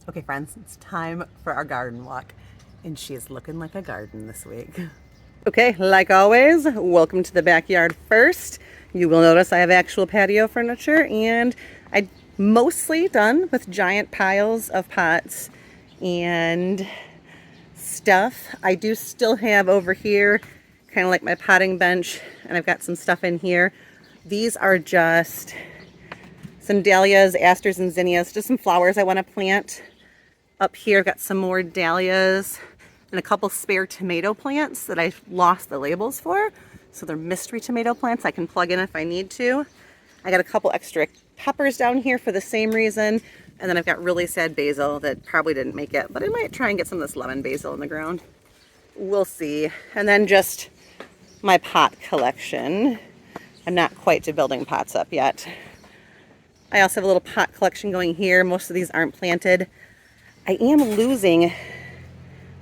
Okay, friends, it's time for our garden walk, and she is looking like a garden this week. Okay, like always, welcome to the backyard first. You will notice I have actual patio furniture, and I'm mostly done with giant piles of pots and stuff. I do still have over here kind of like my potting bench, and I've got some stuff in here. These are just some dahlias, asters, and zinnias, just some flowers I want to plant. Up here, I've got some more dahlias and a couple spare tomato plants that I lost the labels for. So they're mystery tomato plants I can plug in if I need to. I got a couple extra peppers down here for the same reason. And then I've got really sad basil that probably didn't make it, but I might try and get some of this lemon basil in the ground. We'll see. And then just my pot collection. I'm not quite to building pots up yet. I also have a little pot collection going here. Most of these aren't planted. I am losing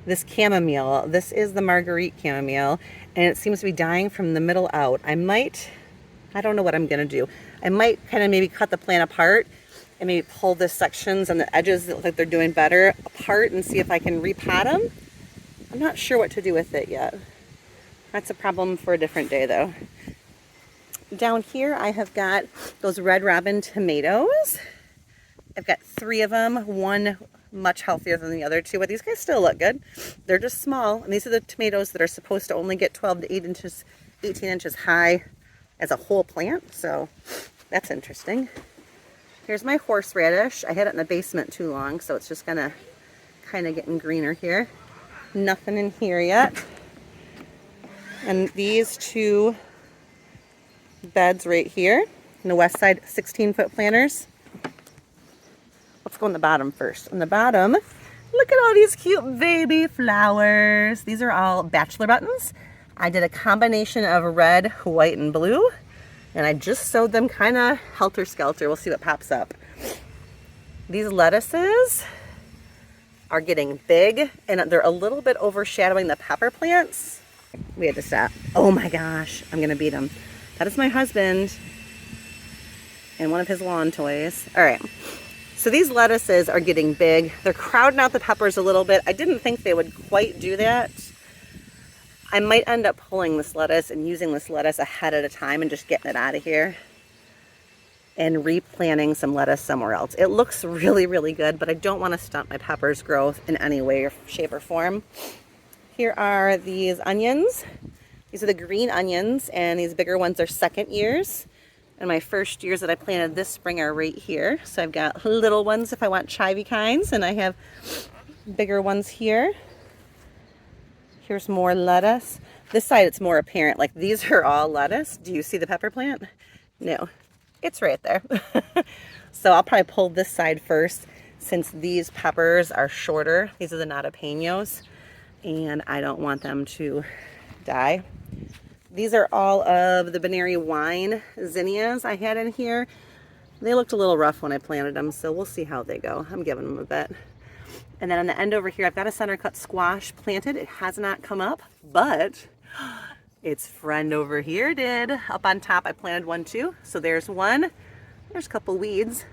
this chamomile. This is the Marguerite chamomile, and it seems to be dying from the middle out. I don't know what I'm gonna do. I might kind of maybe cut the plant apart and maybe pull the sections on the edges that look like they're doing better apart and see if I can repot them. I'm not sure what to do with it yet. That's a problem for a different day though. Down here I have got those Red Robin tomatoes. I've got 3 of them, one much healthier than the other 2, but these guys still look good. They're just small, and these are the tomatoes that are supposed to only get 12 to 18 inches high as a whole plant, so that's interesting. Here's my horseradish. I had it in the basement too long, so it's just gonna kind of getting greener here. Nothing in here yet. And these 2 beds right here in the west side 16-foot planters. Let's go on the bottom first. On the bottom, look at all these cute baby flowers. These are all bachelor buttons. I did a combination of red, white, and blue, and I just sewed them kind of helter-skelter. We'll see what pops up. These lettuces are getting big, and they're a little bit overshadowing the pepper plants. We had to stop. Oh my gosh, I'm gonna beat him. That is my husband and one of his lawn toys. All right. So these lettuces are getting big. They're crowding out the peppers a little bit. I didn't think they would quite do that. I might end up pulling this lettuce and using this lettuce a head at a time and just getting it out of here and replanting some lettuce somewhere else. It looks really, really good, but I don't want to stunt my peppers' growth in any way or shape or form. Here are these onions. These are the green onions, and these bigger ones are second years. And my first years that I planted this spring are right here. So I've got little ones if I want chivy kinds, and I have bigger ones here. Here's more lettuce. This side it's more apparent, like these are all lettuce. Do you see the pepper plant? No, it's right there. So I'll probably pull this side first since these peppers are shorter. These are the Nata Peños, and I don't want them to die. These are all of the Benary Wine zinnias I had in here. They looked a little rough when I planted them, so we'll see how they go. I'm giving them a bit. And then on the end over here, I've got a center cut squash planted. It has not come up, but its friend over here did. Up on top, I planted one too. So there's one. There's a couple weeds.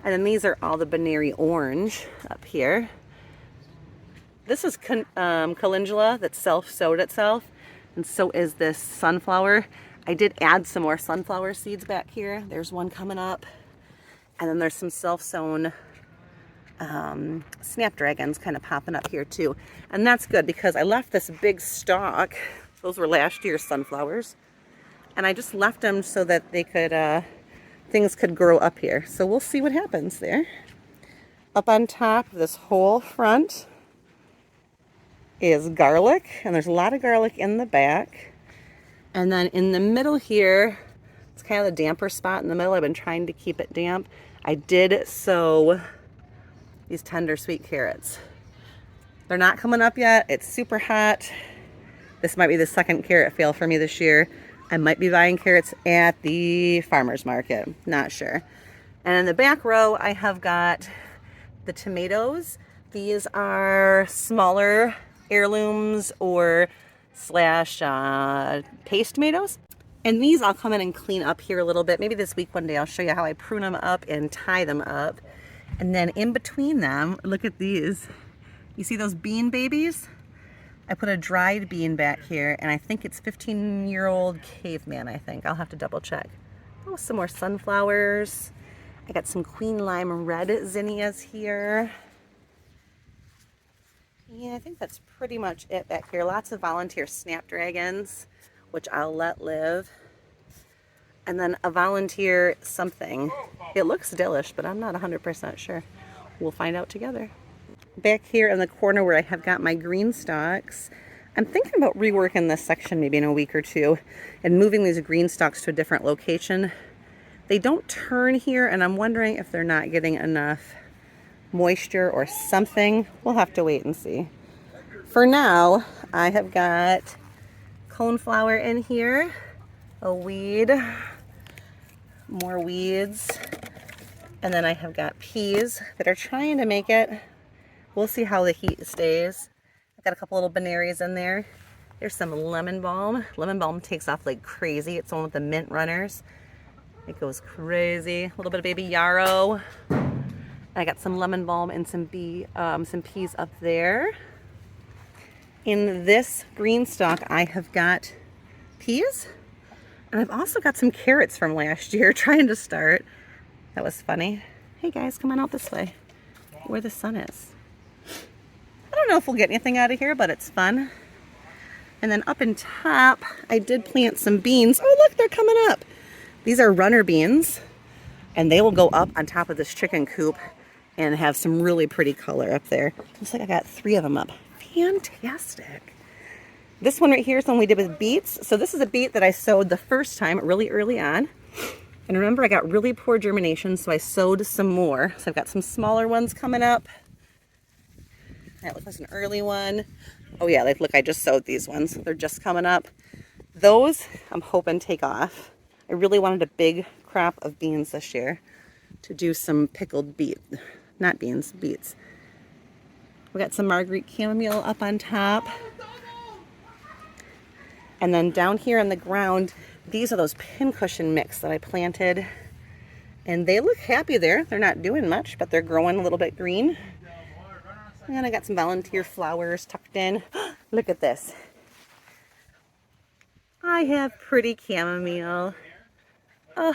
And then these are all the Benary orange up here. This is calendula that self-sowed itself. And so is this sunflower. I did add some more sunflower seeds back here. There's one coming up. And then there's some self-sown snapdragons kind of popping up here too. And that's good because I left this big stalk. Those were last year's sunflowers. And I just left them so that they could, things could grow up here. So we'll see what happens there. Up on top, this whole front is garlic, and there's a lot of garlic in the back. And then in the middle here, it's kind of the damper spot in the middle. I've been trying to keep it damp. I did sow these tender sweet carrots. They're not coming up yet. It's super hot. This might be the second carrot fail for me this year. I might be buying carrots at the farmer's market, not sure. And in the back row, I have got the tomatoes. These are smaller heirlooms or slash paste tomatoes. And these I'll come in and clean up here a little bit. Maybe this week one day I'll show you how I prune them up and tie them up. And then in between them, look at these. You see those bean babies? I put a dried bean back here, and I think it's 15-year-old caveman, I think. I'll have to double check. Oh, some more sunflowers. I got some Queen Lime Red zinnias here. Yeah, I think that's pretty much it back here. Lots of volunteer snapdragons, which I'll let live. And then a volunteer something. It looks dillish, but I'm not 100% sure. We'll find out together. Back here in the corner where I have got my green stalks, I'm thinking about reworking this section maybe in a week or two and moving these green stalks to a different location. They don't turn here, and I'm wondering if they're not getting enough moisture or something. We'll have to wait and see. For now, I have got coneflower in here, a weed, more weeds, and then I have got peas that are trying to make it. We'll see how the heat stays. I've got a couple little Benaries in there. There's some lemon balm. Lemon balm takes off like crazy. It's one with the mint runners. It goes crazy. A little bit of baby yarrow. I got some lemon balm and some peas up there. In this green stalk, I have got peas. And I've also got some carrots from last year trying to start. That was funny. Hey guys, come on out this way where the sun is. I don't know if we'll get anything out of here, but it's fun. And then up in top, I did plant some beans. Oh, look, they're coming up. These are runner beans, and they will go up on top of this chicken coop and have some really pretty color up there. Looks like I got 3 of them up. Fantastic. This one right here is one we did with beets. So this is a beet that I sowed the first time really early on. And remember, I got really poor germination, so I sowed some more. So I've got some smaller ones coming up. That looks like an early one. Oh yeah, like look, I just sowed these ones. They're just coming up. Those I'm hoping take off. I really wanted a big crop of beans this year to do some pickled beets. We got some Marguerite chamomile up on top. And then down here on the ground, these are those pincushion mix that I planted. And they look happy there. They're not doing much, but they're growing a little bit green. And I got some volunteer flowers tucked in. Look at this. I have pretty chamomile. Oh,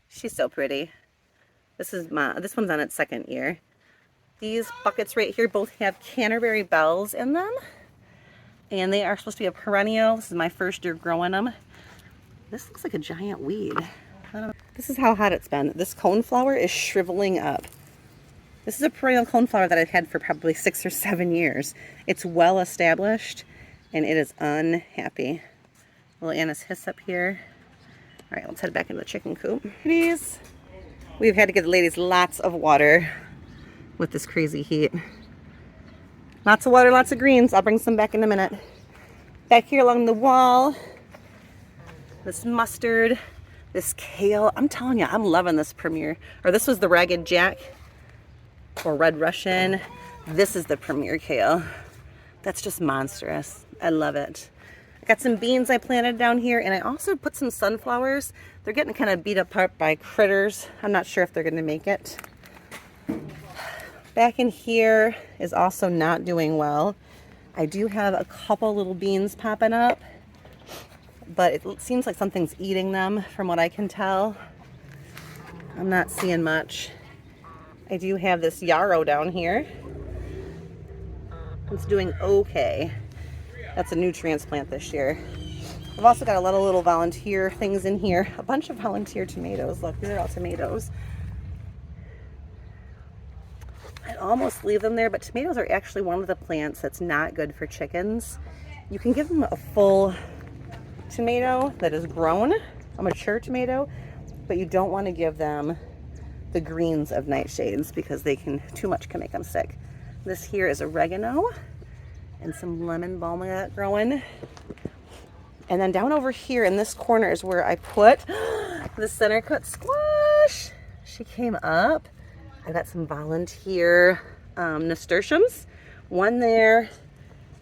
she's so pretty. This one's on its 2nd year. These buckets right here both have Canterbury bells in them. And they are supposed to be a perennial. This is my first year growing them. This looks like a giant weed. This is how hot it's been. This coneflower is shriveling up. This is a perennial coneflower that I've had for probably 6 or 7 years. It's well established and it is unhappy. Little anise hiss up here. All right, let's head back into the chicken coop. Ladies, we've had to give the ladies lots of water with this crazy heat. Lots of water, lots of greens. I'll bring some back in a minute. Back here along the wall, this mustard, this kale. I'm telling you, I'm loving this Premier. Or this was the Ragged Jack or Red Russian. This is the Premier kale. That's just monstrous. I love it. I got some beans I planted down here, and I also put some sunflowers. They're getting kind of beat apart by critters. I'm not sure if they're going to make it. Back in here is also not doing well. I do have a couple little beans popping up, but it seems like something's eating them from what I can tell. I'm not seeing much. I do have this yarrow down here. It's doing okay. That's a new transplant this year. I've also got a lot of little volunteer things in here. A bunch of volunteer tomatoes. Look, these are all tomatoes. I'd almost leave them there, but tomatoes are actually one of the plants that's not good for chickens. You can give them a full tomato that is grown, a mature tomato, but you don't want to give them the greens of nightshades because too much can make them sick. This here is oregano and some lemon balm I got growing. And then down over here in this corner is where I put the center cut squash. She came up. I got some volunteer nasturtiums, one there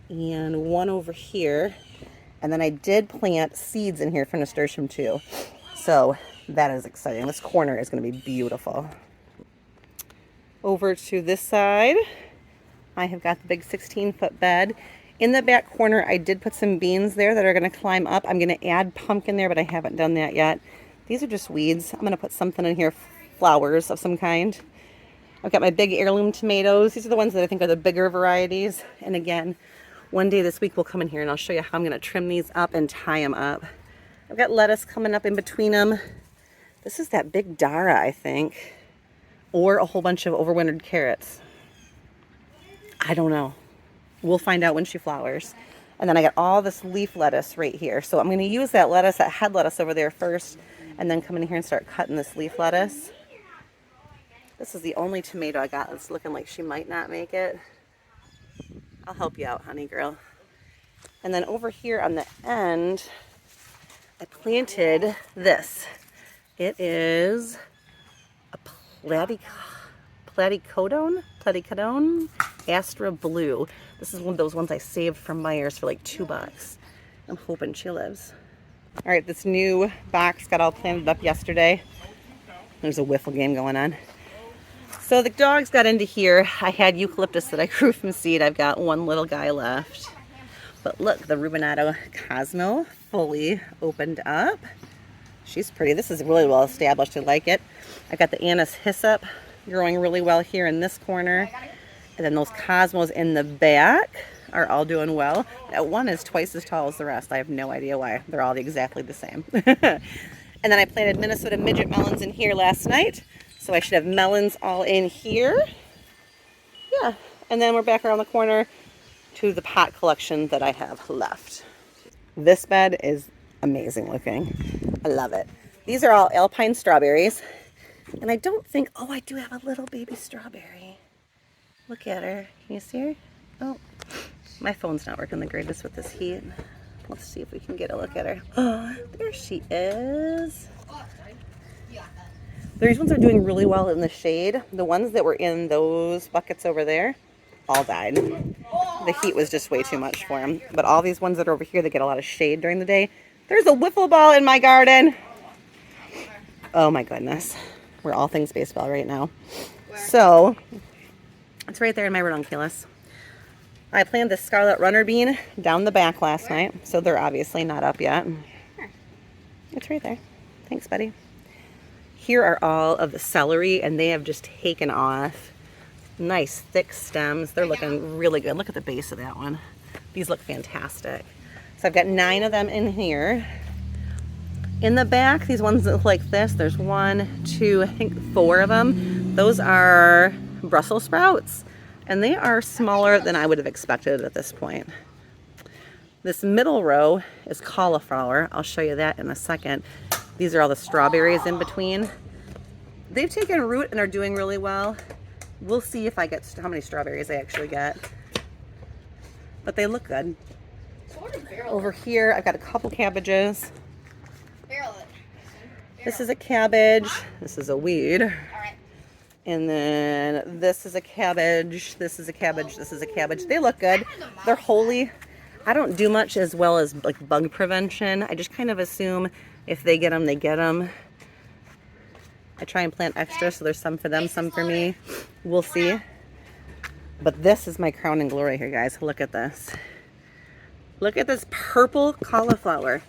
and one over here. And then I did plant seeds in here for nasturtium too. So that is exciting. This corner is going to be beautiful. Over to this side, I have got the big 16-foot bed. In the back corner, I did put some beans there that are going to climb up. I'm going to add pumpkin there, but I haven't done that yet. These are just weeds. I'm going to put something in here, flowers of some kind. I've got my big heirloom tomatoes. These are the ones that I think are the bigger varieties. And again, one day this week we'll come in here and I'll show you how I'm going to trim these up and tie them up. I've got lettuce coming up in between them. This is that big Dara, I think. Or a whole bunch of overwintered carrots. I don't know. We'll find out when she flowers. And then I got all this leaf lettuce right here. So I'm going to use that lettuce, that head lettuce over there first, and then come in here and start cutting this leaf lettuce. This is the only tomato I got that's looking like she might not make it. I'll help you out, honey girl. And then over here on the end, I planted this. It is a platycodon Astra Blue. This is one of those ones I saved from Myers for like $2. I'm hoping she lives. All right, this new box got all planted up yesterday. There's a wiffle game going on. So the dogs got into here. I had eucalyptus that I grew from seed. I've got one little guy left. But look, the Rubinato Cosmo fully opened up. She's pretty. This is really well established. I like it. I've got the Anise Hyssop growing really well here in this corner. And then those Cosmos in the back are all doing well. That one is twice as tall as the rest. I have no idea why. They're all exactly the same. And then I planted Minnesota midget melons in here last night. So I should have melons all in here. Yeah. And then we're back around the corner to the pot collection that I have left. This bed is amazing looking. I love it. These are all alpine strawberries. And I don't think, oh, I do have a little baby strawberry. Look at her. Can you see her? Oh, my phone's not working the greatest with this heat. Let's see if we can get a look at her. Oh, there she is. These ones are doing really well in the shade. The ones that were in those buckets over there all died. The heat was just way too much for them. But all these ones that are over here that get a lot of shade during the day. There's a wiffle ball in my garden. Oh my goodness. We're all things baseball right now. So, it's right there in my ranunculus. I planted the scarlet runner bean down the back last night. So they're obviously not up yet. It's right there. Thanks, buddy. Here are all of the celery, and they have just taken off. Nice thick stems. They're looking really good. Look at the base of that one. These look fantastic. So I've got 9 of them in here. In the back, these ones that look like this, there's 1, 2, I think 4 of them. Those are Brussels sprouts, and they are smaller than I would have expected at this point. This middle row is cauliflower. I'll show you that in a second. These are all the strawberries in between. They've taken root and are doing really well. We'll see if I get how many strawberries I actually get. But they look good. Over here, I've got a couple cabbages. This is a cabbage. This is a weed. And then this is a cabbage. This is a cabbage. This is a cabbage. They look good. They're wholly. I don't do much as well as like bug prevention. I just kind of assume if they get them, they get them. I try and plant extra, so there's some for them, some for me. We'll see. But this is my crown and glory here, guys. Look at this. Look at this purple cauliflower.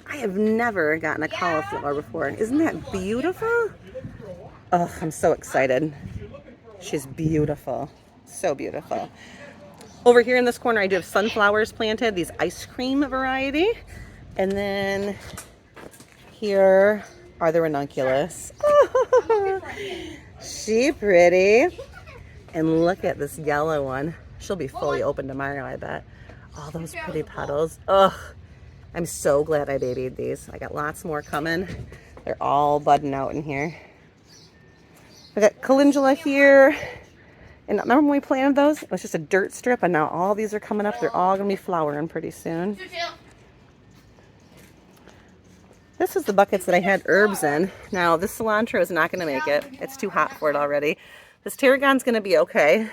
I have never gotten a cauliflower before. Isn't that beautiful? Oh, I'm so excited. She's beautiful. So beautiful. Over here in this corner, I do have sunflowers planted, these ice cream variety. And then here are the ranunculus. Oh, she pretty. And look at this yellow one. She'll be fully open tomorrow, I bet. All those pretty petals. Ugh. I'm so glad I babied these. I got lots more coming. They're all budding out in here. I got calendula here. And remember when we planted those? It was just a dirt strip, and now all these are coming up. They're all going to be flowering pretty soon. This is the buckets that I had herbs in. Now, this cilantro is not going to make it. It's too hot for it already. This tarragon's going to be okay.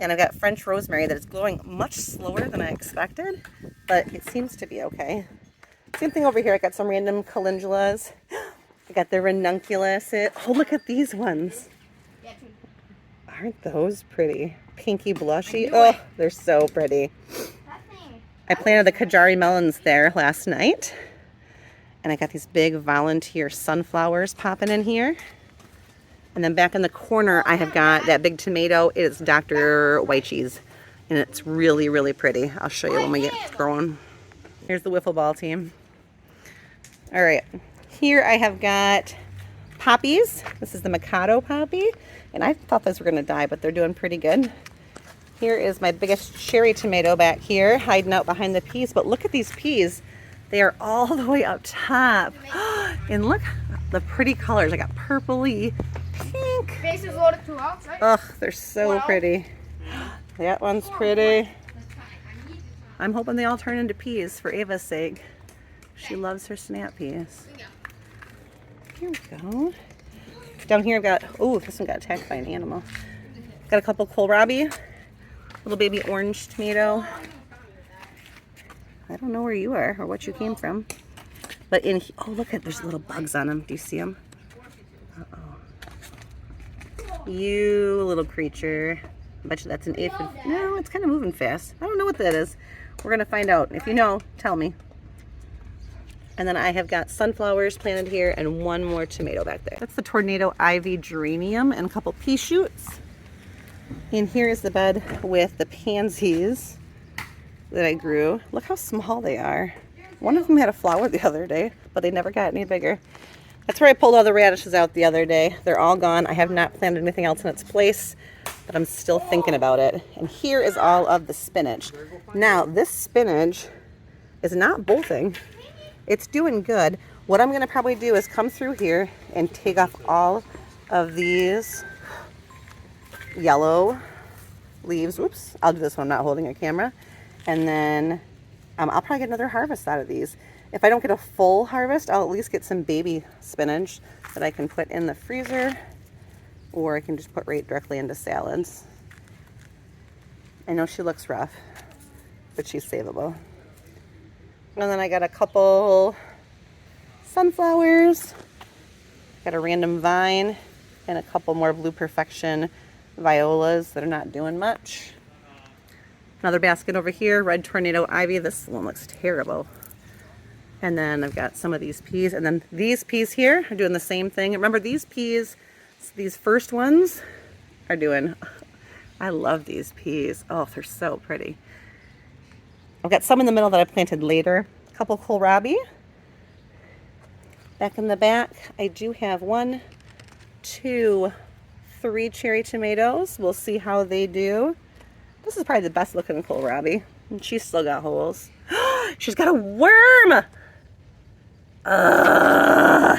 And I've got French rosemary that is growing much slower than I expected, but it seems to be okay. Same thing over here. I got some random calendulas. I got the ranunculus. Oh, look at these ones. Aren't those pretty? Pinky blushy. Oh, they're so pretty. I planted the Kajari melons there last night. And I got these big volunteer sunflowers popping in here. And then back in the corner, I have got that big tomato. It is Dr. White Cheese. And it's really, really pretty. I'll show you when we get growing. Here's the wiffle ball team. All right. Here I have got poppies. This is the Mikado poppy. And I thought those were going to die, but they're doing pretty good. Here is my biggest cherry tomato back here, hiding out behind the peas. But look at these peas. They are all the way up top. And look, the pretty colors. I got purpley, pink. Ugh, they're so pretty. That one's pretty. I'm hoping they all turn into peas for Ava's sake. She loves her snap peas. Here we go. Down here I've got, oh, this one got attacked by an animal. Got a couple kohlrabi, little baby orange tomato. I don't know where you are or what you came from. But in, oh look at, there's little bugs on them. Do you see them? Uh-oh. You little creature. I bet you that's an aphid. No, it's kind of moving fast. I don't know what that is. We're going to find out. If you know, tell me. And then I have got sunflowers planted here and one more tomato back there. That's the Tornado Ivy geranium and a couple pea shoots. And here is the bed with the pansies that I grew. Look how small they are. One of them had a flower the other day, but they never got any bigger. That's where I pulled all the radishes out the other day. They're all gone. I have not planted anything else in its place, but I'm still thinking about it. And here is all of the spinach. Now, this spinach is not bolting. It's doing good. What I'm going to probably do is come through here and take off all of these yellow leaves. Oops, I'll do this when I'm not holding a camera. And then I'll probably get another harvest out of these. If I don't get a full harvest, I'll at least get some baby spinach that I can put in the freezer, or I can just put right directly into salads. I know she looks rough, but she's savable. And then I got a couple sunflowers, got a random vine, and a couple more Blue Perfection violas that are not doing much. Another basket over here, red tornado ivy. This one looks terrible. And then I've got some of these peas. And then these peas here are doing the same thing. Remember, these peas, these first ones are doing, I love these peas. Oh, they're so pretty. I've got some in the middle that I planted later. A couple kohlrabi. Back in the back, I do have 1, 2, 3 cherry tomatoes. We'll see how they do. This is probably the best looking kohlrabi. And she's still got holes. She's got a worm! Ugh.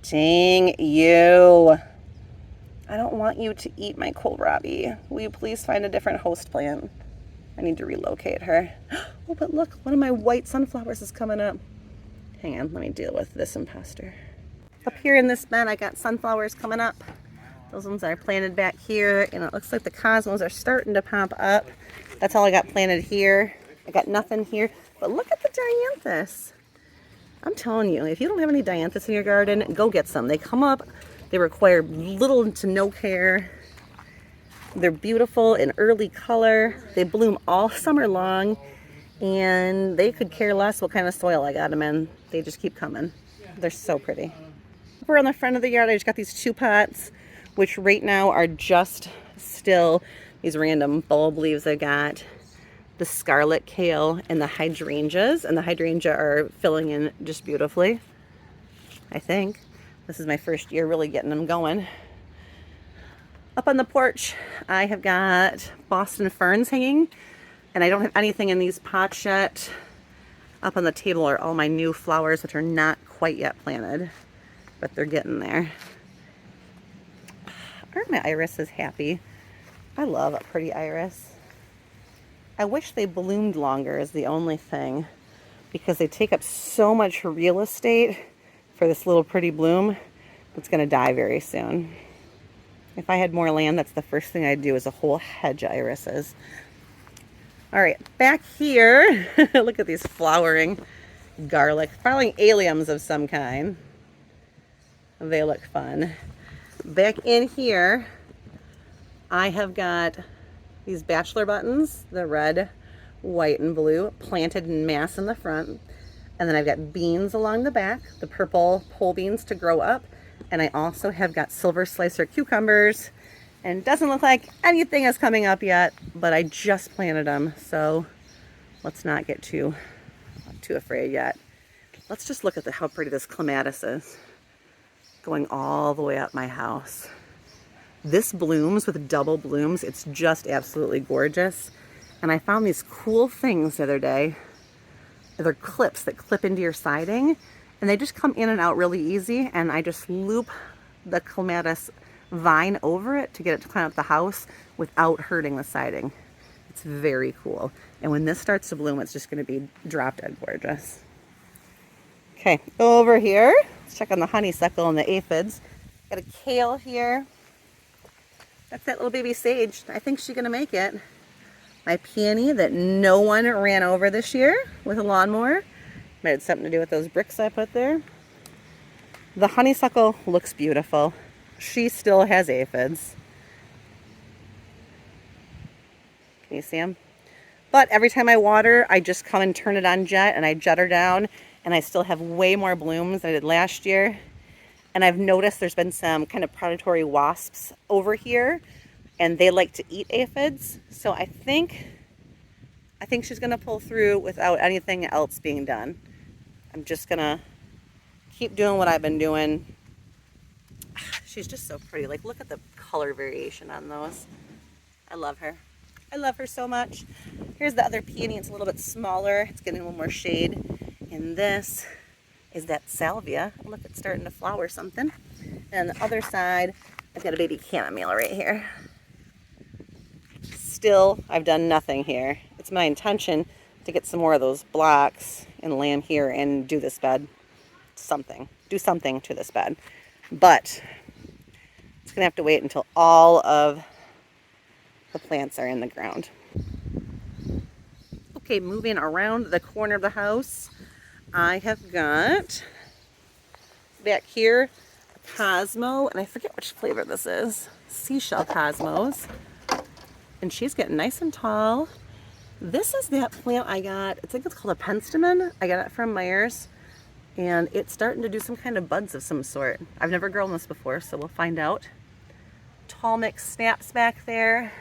Dang you. I don't want you to eat my kohlrabi. Will you please find a different host plant? I need to relocate her. Oh, but look, one of my white sunflowers is coming up. Hang on, let me deal with this imposter. Up here in this bed, I got sunflowers coming up. Those ones are planted back here, and it looks like the cosmos are starting to pop up. That's all I got planted here. I got nothing here, but look at the dianthus. I'm telling you, if you don't have any dianthus in your garden, go get some. They come up, they require little to no care. They're beautiful in early color. They bloom all summer long, and they could care less what kind of soil I got them in. They just keep coming. They're so pretty. We're on the front of the yard. I just got these 2 pots, which right now are just still these random bulb leaves I got. The scarlet kale and the hydrangeas, and the hydrangea are filling in just beautifully, I think. This is my first year really getting them going. Up on the porch, I have got Boston ferns hanging, and I don't have anything in these pots yet. Up on the table are all my new flowers, which are not quite yet planted, but they're getting there. Aren't my irises happy? I love a pretty iris. I wish they bloomed longer is the only thing, because they take up so much real estate for this little pretty bloom that's going to die very soon. If I had more land, that's the first thing I'd do, is a whole hedge of irises. All right, back here, look at these flowering garlic, probably alliums of some kind. They look fun. Back in here, I have got these bachelor buttons, the red, white, and blue, planted in mass in the front. And then I've got beans along the back, the purple pole beans to grow up. And I also have got silver slicer cucumbers. And it doesn't look like anything is coming up yet, but I just planted them. So let's not get too afraid yet. Let's just look at how pretty this clematis is, going all the way up my house. This blooms with double blooms. It's just absolutely gorgeous. And I found these cool things the other day. They're clips that clip into your siding, and they just come in and out really easy. And I just loop the clematis vine over it to get it to climb up the house without hurting the siding. It's very cool. And when this starts to bloom, it's just going to be drop dead gorgeous. Okay, over here, let's check on the honeysuckle and the aphids. Got a kale here. That's that little baby sage. I think she's going to make it. My peony that no one ran over this year with a lawnmower. Might have something to do with those bricks I put there. The honeysuckle looks beautiful. She still has aphids. Can you see them? But every time I water, I just come and turn it on jet, and I jet her down, and I still have way more blooms than I did last year. And I've noticed there's been some kind of predatory wasps over here, and they like to eat aphids. So I think she's gonna pull through without anything else being done. I'm just gonna keep doing what I've been doing. She's just so pretty. Like, look at the color variation on those. I love her. I love her so much. Here's the other peony. It's a little bit smaller. It's getting a little more shade. And this is that salvia. Look, it's starting to flower something. And on the other side, I've got a baby chamomile right here. Still, I've done nothing here. It's my intention to get some more of those blocks and lay them here and do this bed. Do something to this bed. But it's gonna have to wait until all of the plants are in the ground. Okay, moving around the corner of the house, I have got back here a Cosmo, and I forget which flavor this is. Seashell Cosmos. And she's getting nice and tall. This is that plant I got. I think it's called a penstemon. I got it from Myers. And it's starting to do some kind of buds of some sort. I've never grown this before, so we'll find out. Tall mix snaps back there.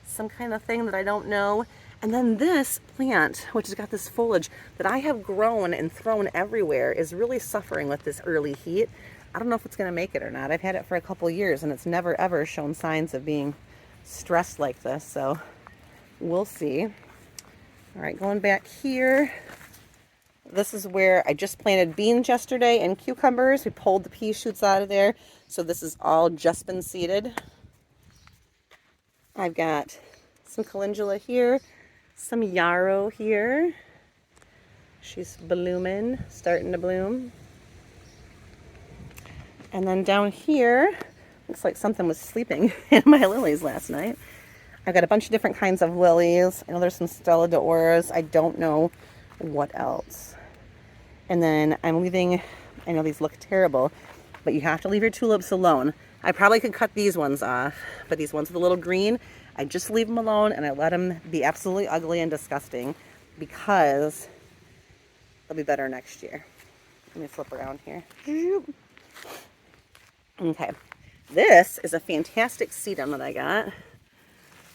Some kind of thing that I don't know. And then this plant, which has got this foliage that I have grown and thrown everywhere, is really suffering with this early heat. I don't know if it's going to make it or not. I've had it for a couple years, and it's never ever shown signs of being stressed like this, so we'll see. All right, going back here. This is where I just planted beans yesterday and cucumbers. We pulled the pea shoots out of there, so this is all just been seeded. I've got some calendula here, some yarrow here. She's blooming, starting to bloom. And then down here, looks like something was sleeping in my lilies last night. I've got a bunch of different kinds of lilies. I know there's some Stella d'Oras. I don't know what else. And then I'm leaving, I know these look terrible, but you have to leave your tulips alone. I probably could cut these ones off, but these ones with a little green, I just leave them alone and I let them be absolutely ugly and disgusting because they'll be better next year. Let me flip around here. Okay. This is a fantastic sedum that I got.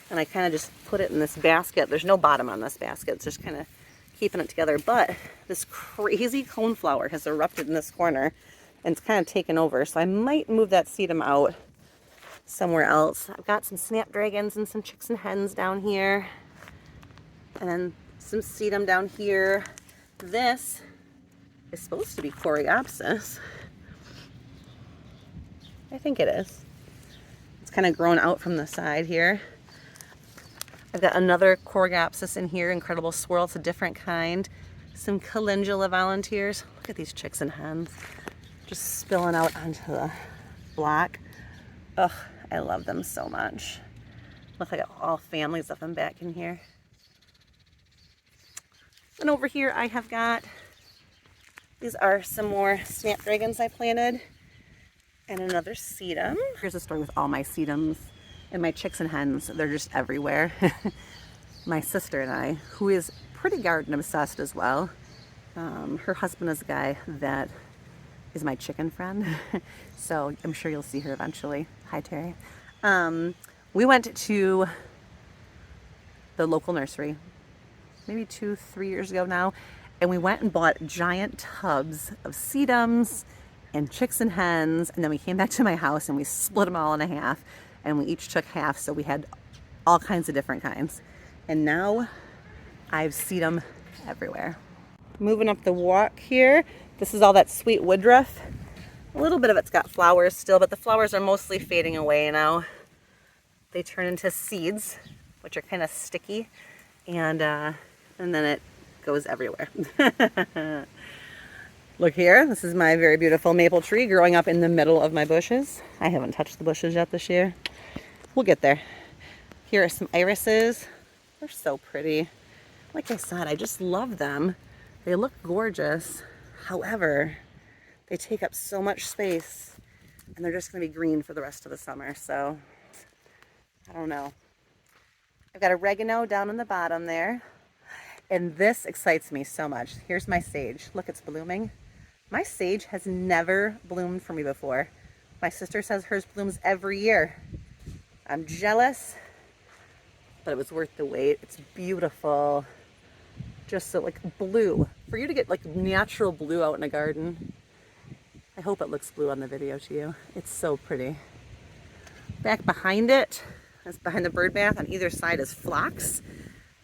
And I kind of just put it in this basket. There's no bottom on this basket. It's just kind of keeping it together. But this crazy coneflower has erupted in this corner and it's kind of taken over. So I might move that sedum out somewhere else. I've got some snapdragons and some chicks and hens down here. And then some sedum down here. This is supposed to be Coreopsis. I think it is. It's kind of grown out from the side here. I've got another Coreopsis in here, Incredible Swirl. It's a different kind. Some Calendula volunteers. Look at these chicks and hens just spilling out onto the block. Ugh, I love them so much. Look, I got all families of them back in here. And over here I have got, these are some more snapdragons I planted. And another sedum. Here's a story with all my sedums. And my chicks and hens, they're just everywhere. My sister and I, who is pretty garden obsessed as well, her husband is a guy that is my chicken friend. So I'm sure you'll see her eventually. Hi, Terry. We went to the local nursery maybe 2-3 years ago now, and we went and bought giant tubs of sedums and chicks and hens, and then we came back to my house and we split them all in half, and we each took half, so we had all kinds of different kinds. And now I've sedum everywhere. Moving up the walk here, this is all that sweet woodruff. A little bit of it's got flowers still, but the flowers are mostly fading away now. They turn into seeds, which are kind of sticky, and then it goes everywhere. Look here, this is my very beautiful maple tree growing up in the middle of my bushes. I haven't touched the bushes yet this year. We'll get there. Here are some irises. They're so pretty. Like I said, I just love them. They look gorgeous. However, they take up so much space, and they're just going to be green for the rest of the summer. So, I don't know. I've got oregano down in the bottom there. And this excites me so much. Here's my sage. Look, it's blooming. My sage has never bloomed for me before. My sister says hers blooms every year. I'm jealous, but it was worth the wait. It's beautiful. Just so like blue. For you to get like natural blue out in a garden, I hope it looks blue on the video to you. It's so pretty. Back behind it, that's behind the bird bath, on either side is phlox.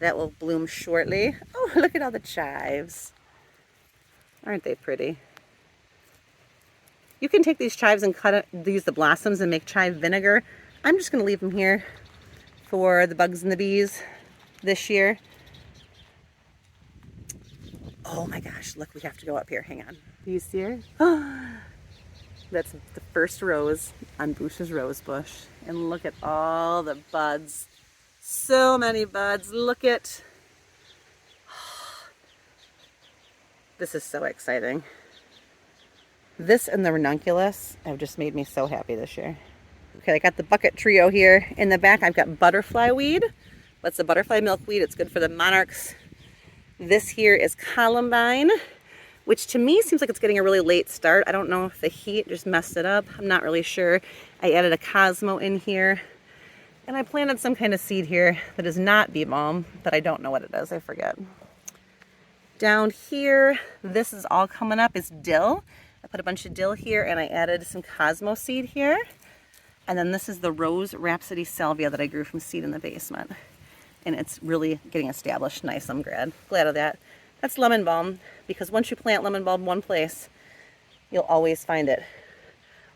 That will bloom shortly. Oh, look at all the chives. Aren't they pretty? You can take these chives and use the blossoms and make chive vinegar. I'm just going to leave them here for the bugs and the bees this year. Oh my gosh, look, we have to go up here. Hang on. Do you see her? That's the first rose on Bush's rose bush. And look at all the buds. So many buds. Look at... This is so exciting. This and the ranunculus have just made me so happy this year. Okay, I got the bucket trio here. In the back, I've got butterfly weed. That's the butterfly milkweed. It's good for the monarchs. This here is columbine, which to me seems like it's getting a really late start. I don't know if the heat just messed it up. I'm not really sure. I added a Cosmo in here. And I planted some kind of seed here that is not bee balm, but I don't know what it is. I forget. Down here, this is all coming up, is dill. I put a bunch of dill here, and I added some Cosmo seed here. And then this is the Rose Rhapsody Salvia that I grew from seed in the basement. And it's really getting established nice. I'm glad of that. That's lemon balm, because once you plant lemon balm one place, you'll always find it.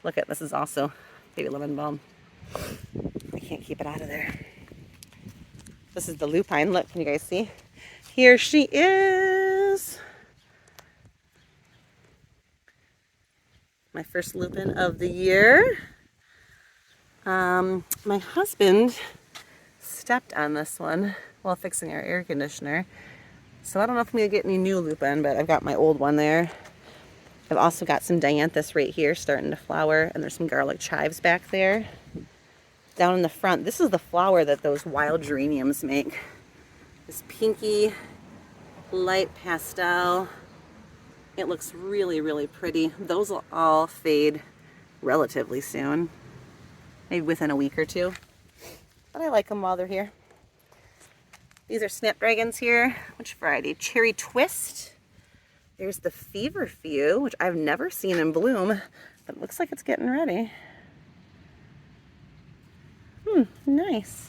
Look at this, is also baby lemon balm. I can't keep it out of there. This is the lupine. Look, can you guys see? Here she is. My first lupin of the year. My husband stepped on this one while fixing our air conditioner. So I don't know if I'm going to get any new lupin, but I've got my old one there. I've also got some dianthus right here starting to flower, and there's some garlic chives back there. Down in the front, this is the flower that those wild geraniums make. This pinky, light pastel. It looks really, really pretty. Those will all fade relatively soon. Maybe within a week or two. But I like them while they're here. These are snapdragons here. Which variety? Cherry Twist. There's the Feverfew, which I've never seen in bloom, but it looks like it's getting ready. Nice.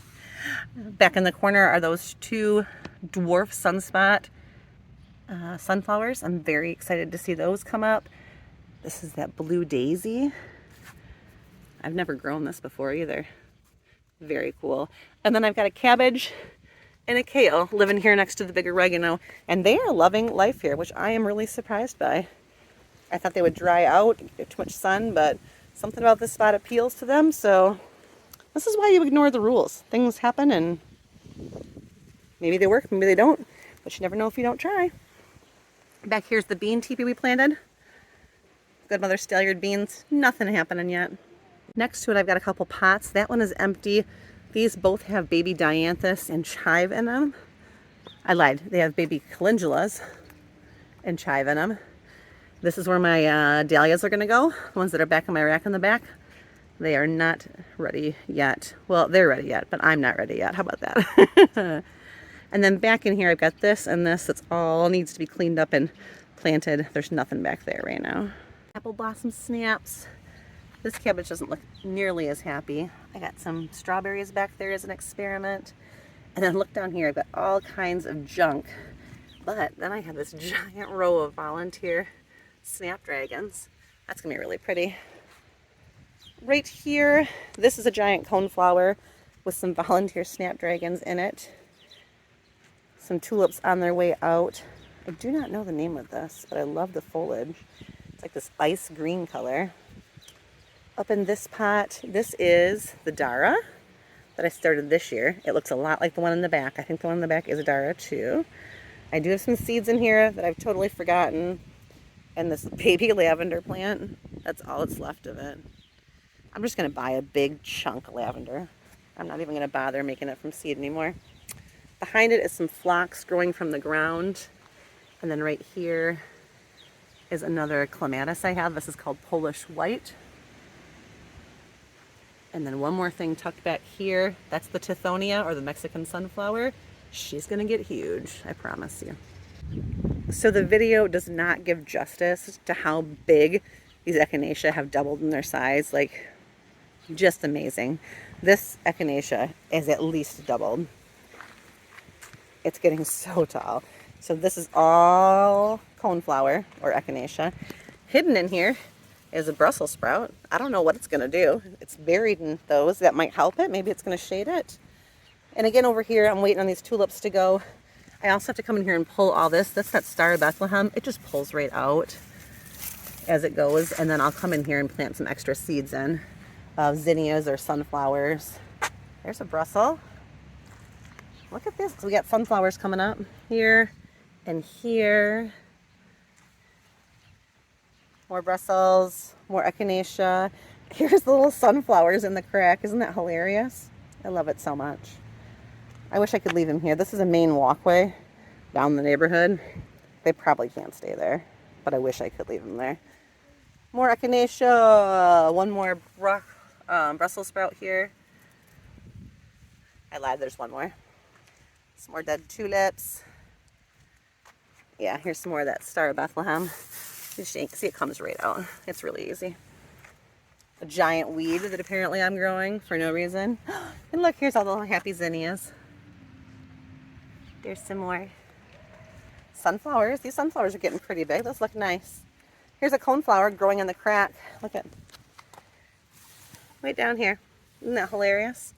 Back in the corner are those two dwarf sunspot sunflowers. I'm very excited to see those come up. This is that blue daisy. I've never grown this before either. Very cool. And then I've got a cabbage and a kale living here next to the big oregano, and they are loving life here, which I am really surprised by. I thought they would dry out, get too much sun, but something about this spot appeals to them, so this is why you ignore the rules. Things happen, and maybe they work, maybe they don't, but you never know if you don't try. Back here's the bean teepee we planted. Good Mother Stalliard beans. Nothing happening yet. Next to it, I've got a couple pots. That one is empty. These both have baby dianthus and chive in them. I lied. They have baby calendulas and chive in them. This is where my dahlias are going to go. The ones that are back in my rack in the back. They are not ready yet. Well, they're ready yet, but I'm not ready yet. How about that? And then back in here, I've got this and this. That's all needs to be cleaned up and planted. There's nothing back there right now. Apple blossom snaps. This cabbage doesn't look nearly as happy. I got some strawberries back there as an experiment. And then look down here, I've got all kinds of junk. But then I have this giant row of volunteer snapdragons. That's gonna be really pretty. Right here, this is a giant coneflower with some volunteer snapdragons in it. Some tulips on their way out. I do not know the name of this, but I love the foliage. It's like this ice green color. Up in this pot, this is the Dara that I started this year. It looks a lot like the one in the back. I think the one in the back is a Dara too. I do have some seeds in here that I've totally forgotten. And this baby lavender plant, that's all that's left of it. I'm just gonna buy a big chunk of lavender. I'm not even gonna bother making it from seed anymore. Behind it is some phlox growing from the ground. And then right here is another clematis I have. This is called Polish White. And then one more thing tucked back here. That's the Tithonia, or the Mexican sunflower. She's gonna get huge, I promise you. So the video does not give justice to how big these echinacea have doubled in their size. Like, just amazing. This echinacea is at least doubled. It's getting so tall. So this is all coneflower, or echinacea. Hidden in here is a Brussels sprout. I don't know what it's gonna do. It's buried in those. That might help it. Maybe it's gonna shade it. And again, over here, I'm waiting on these tulips to go. I also have to come in here and pull all this. That's that Star of Bethlehem. It just pulls right out as it goes. And then I'll come in here and plant some extra seeds in of zinnias or sunflowers. There's a Brussels. Look at this. So we got sunflowers coming up here and here. More Brussels, more echinacea. Here's the little sunflowers in the crack. Isn't that hilarious? I love it so much. I wish I could leave them here. This is a main walkway down the neighborhood. They probably can't stay there, but I wish I could leave them there. More echinacea. One more Brussels sprout here. I lied, there's one more. Some more dead tulips. Yeah, here's some more of that Star of Bethlehem. You can see it comes right out. It's really easy. A giant weed that apparently I'm growing for no reason. And look, here's all the little happy zinnias. There's some more sunflowers. These sunflowers are getting pretty big. Those look nice. Here's a coneflower growing in the crack. Look at, right down here. Isn't that hilarious?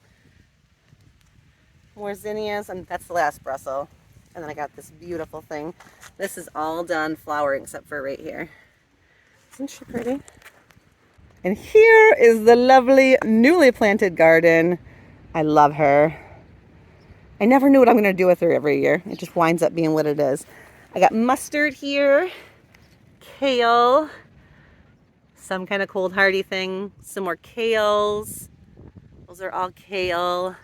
More zinnias, and that's the last Brussels. And then I got this beautiful thing. This is all done flowering except for right here. Isn't she pretty? And here is the lovely newly planted garden. I love her. I never knew what I'm going to do with her every year. It just winds up being what it is. I got mustard here, kale, some kind of cold hardy thing, some more kales. Those are all kale.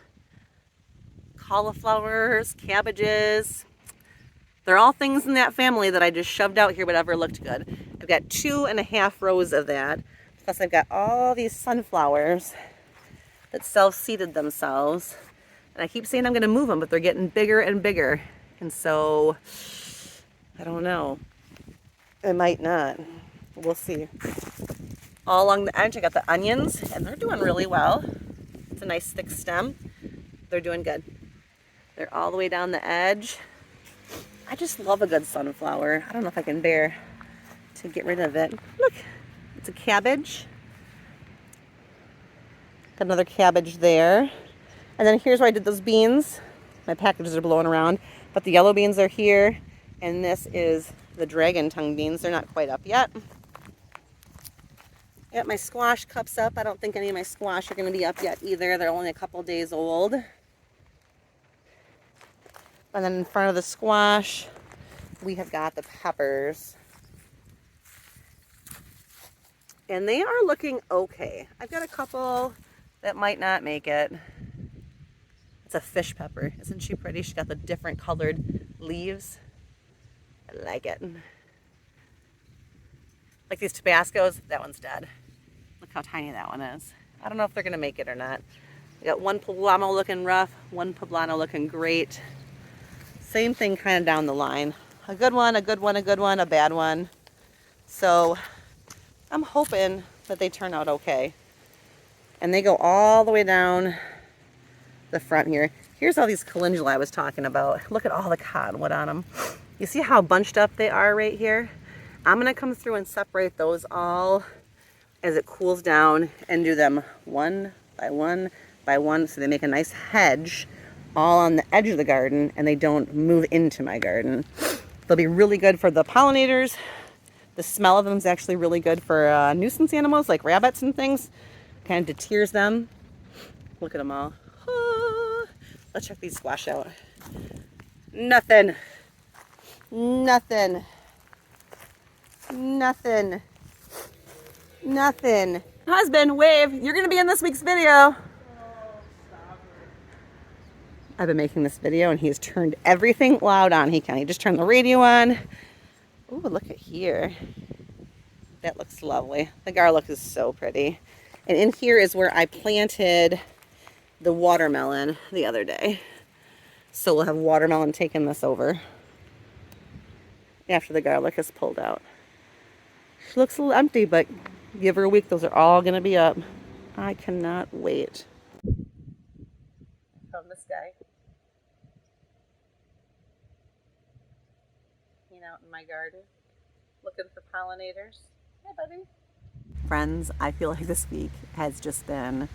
Cauliflowers, cabbages. They're all things in that family that I just shoved out here, whatever looked good. I've got 2.5 rows of that. Plus I've got all these sunflowers that self-seeded themselves. And I keep saying I'm going to move them, but they're getting bigger and bigger. And so, I don't know. I might not. We'll see. All along the edge, I got the onions, and they're doing really well. It's a nice thick stem. They're doing good. They're all the way down the edge. I just love a good sunflower. I don't know if I can bear to get rid of it. Look, it's a cabbage. Got another cabbage there. And then here's where I did those beans. My packages are blowing around, but the yellow beans are here. And this is the dragon tongue beans. They're not quite up yet. I got my squash cups up. I don't think any of my squash are going to be up yet either. They're only a couple days old. And then in front of the squash, we have got the peppers. And they are looking okay. I've got a couple that might not make it. It's a fish pepper. Isn't she pretty? She's got the different colored leaves. I like it. Like these Tabascos, that one's dead. Look how tiny that one is. I don't know if they're gonna make it or not. We got one poblano looking rough, one poblano looking great. Same thing kind of down the line. A good one, a good one, a good one, a bad one. So I'm hoping that they turn out okay. And they go all the way down the front here. Here's all these calendula I was talking about. Look at all the cottonwood on them. You see how bunched up they are right here? I'm gonna come through and separate those all as it cools down and do them one by one by one so they make a nice hedge all on the edge of the garden and they don't move into my garden. They'll be really good for the pollinators. The smell of them is actually really good for nuisance animals like rabbits and things. Kind of deters them. Look at them all. Ah, let's check these squash out. Nothing. Nothing. Nothing. Nothing. Husband, wave. You're going to be in this week's video. I've been making this video and he's turned everything loud on he can. He just turned the radio on. Ooh, look at here. That looks lovely. The garlic is so pretty. And in here is where I planted the watermelon the other day. So we'll have watermelon taking this over after the garlic is pulled out. She looks a little empty, but give her a week, those are all going to be up. I cannot wait. From this guy. Out in my garden, looking for pollinators. Hey, buddy. Friends, I feel like this week has just been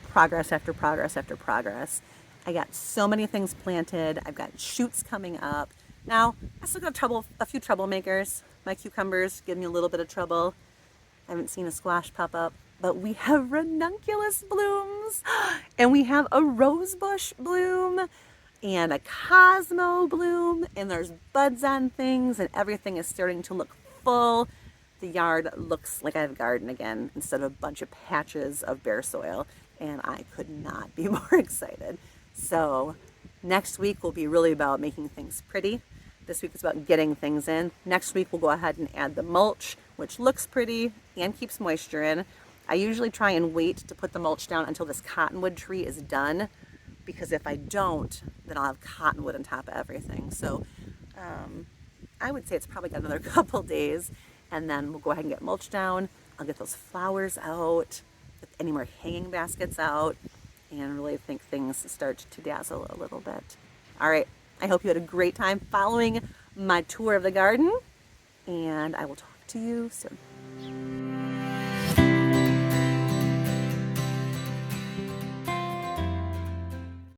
progress after progress after progress. I got so many things planted. I've got shoots coming up. Now, I still got a few troublemakers. My cucumbers give me a little bit of trouble. I haven't seen a squash pop up, but we have ranunculus blooms and we have a rosebush bloom and a cosmo bloom, and there's buds on things, and everything is starting to look full. The yard looks like I have a garden again instead of a bunch of patches of bare soil, and I could not be more excited. So next week will be really about making things pretty. This week is about getting things in. Next week we'll go ahead and add the mulch, which looks pretty and keeps moisture in. I usually try and wait to put the mulch down until this cottonwood tree is done, because if I don't, then I'll have cottonwood on top of everything. So I would say it's probably got another couple days, and then we'll go ahead and get mulch down. I'll get those flowers out, get any more hanging baskets out, and really think things start to dazzle a little bit. All right, I hope you had a great time following my tour of the garden, and I will talk to you soon.